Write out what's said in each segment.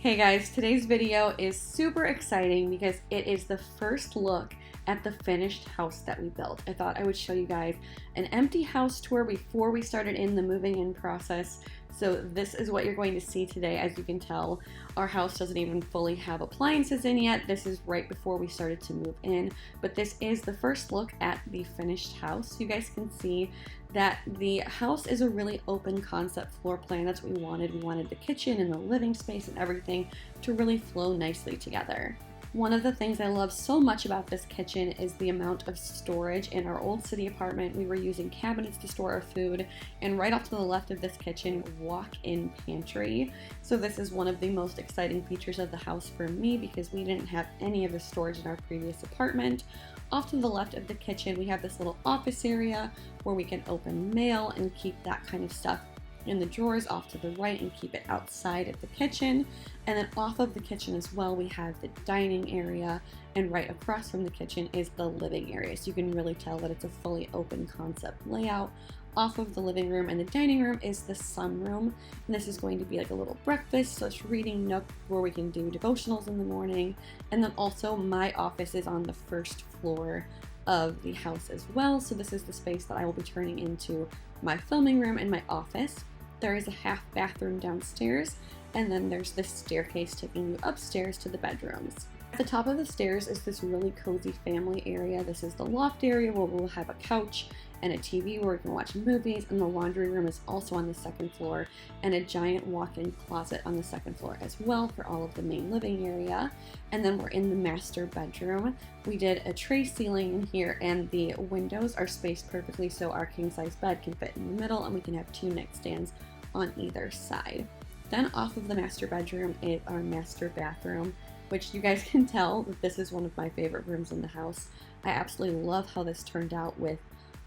Hey guys, today's video is super exciting because it is the first look at the finished house that we built. I thought I would show you guys an empty house tour before we started in the moving in process. So this is what you're going to see today. As you can tell, our house doesn't even fully have appliances in yet. This is right before we started to move in, but this is the first look at the finished house. You guys can see that the house is a really open concept floor plan. That's what we wanted. We wanted the kitchen and the living space and everything to really flow nicely together. One of the things I love so much about this kitchen is the amount of storage. In our old city apartment, we were using cabinets to store our food, and right off to the left of this kitchen, walk-in pantry. So this is one of the most exciting features of the house for me because we didn't have any of the storage in our previous apartment. Off to the left of the kitchen, we have this little office area where we can open mail and keep that kind of stuff in the drawers off to the right and keep it outside of the kitchen. And then off of the kitchen as well, we have the dining area, and right across from the kitchen is the living area. So you can really tell that it's a fully open concept layout. Off of the living room and the dining room is the sunroom, and this is going to be like a little breakfast/reading nook where we can do devotionals in the morning. And then also my office is on the first floor of the house as well, so this is the space that I will be turning into my filming room and my office. There is a half bathroom downstairs, and then there's this staircase taking you upstairs to the bedrooms. At the top of the stairs is this really cozy family area. This is the loft area where we'll have a couch and a TV where we can watch movies, and the laundry room is also on the second floor, and a giant walk-in closet on the second floor as well for all of the main living area. And then we're in the master bedroom. We did a tray ceiling in here, and the windows are spaced perfectly so our king-size bed can fit in the middle, and we can have two nightstands on either side. Then off of the master bedroom is our master bathroom, which you guys can tell that this is one of my favorite rooms in the house. I absolutely love how this turned out with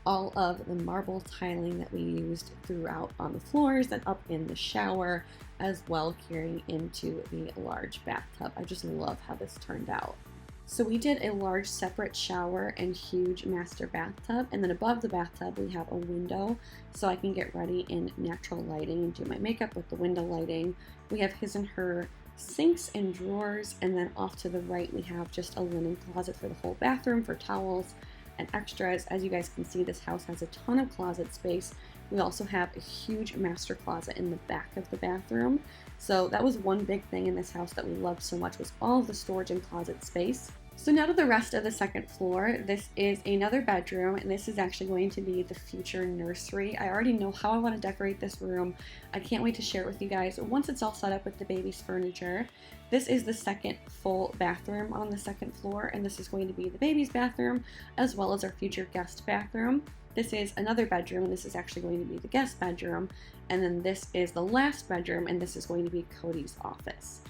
all of the marble tiling that we used throughout on the floors and up in the shower, as well carrying into the large bathtub. I just love how this turned out. So we did a large separate shower and huge master bathtub, and then above the bathtub we have a window so I can get ready in natural lighting and do my makeup with the window lighting. We have his and her sinks and drawers, and then off to the right we have just a linen closet for the whole bathroom for towels and extras. As you guys can see, this house has a ton of closet space. We also have a huge master closet in the back of the bathroom. So that was one big thing in this house that we loved so much, was all of the storage and closet space. So now to the rest of the second floor. This is another bedroom, and this is actually going to be the future nursery. I already know how I want to decorate this room. I can't wait to share it with you guys once it's all set up with the baby's furniture. This is the second full bathroom on the second floor, and this is going to be the baby's bathroom as well as our future guest bathroom. This is another bedroom, and this is actually going to be the guest bedroom. And then this is the last bedroom, and this is going to be Cody's office.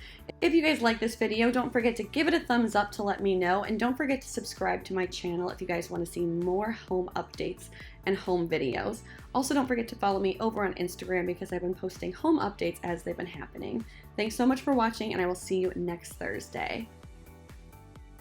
If you guys like this video, don't forget to give it a thumbs up to let me know, and don't forget to subscribe to my channel if you guys want to see more home updates and home videos. Also, don't forget to follow me over on Instagram because I've been posting home updates as they've been happening. Thanks so much for watching, and I will see you next Thursday.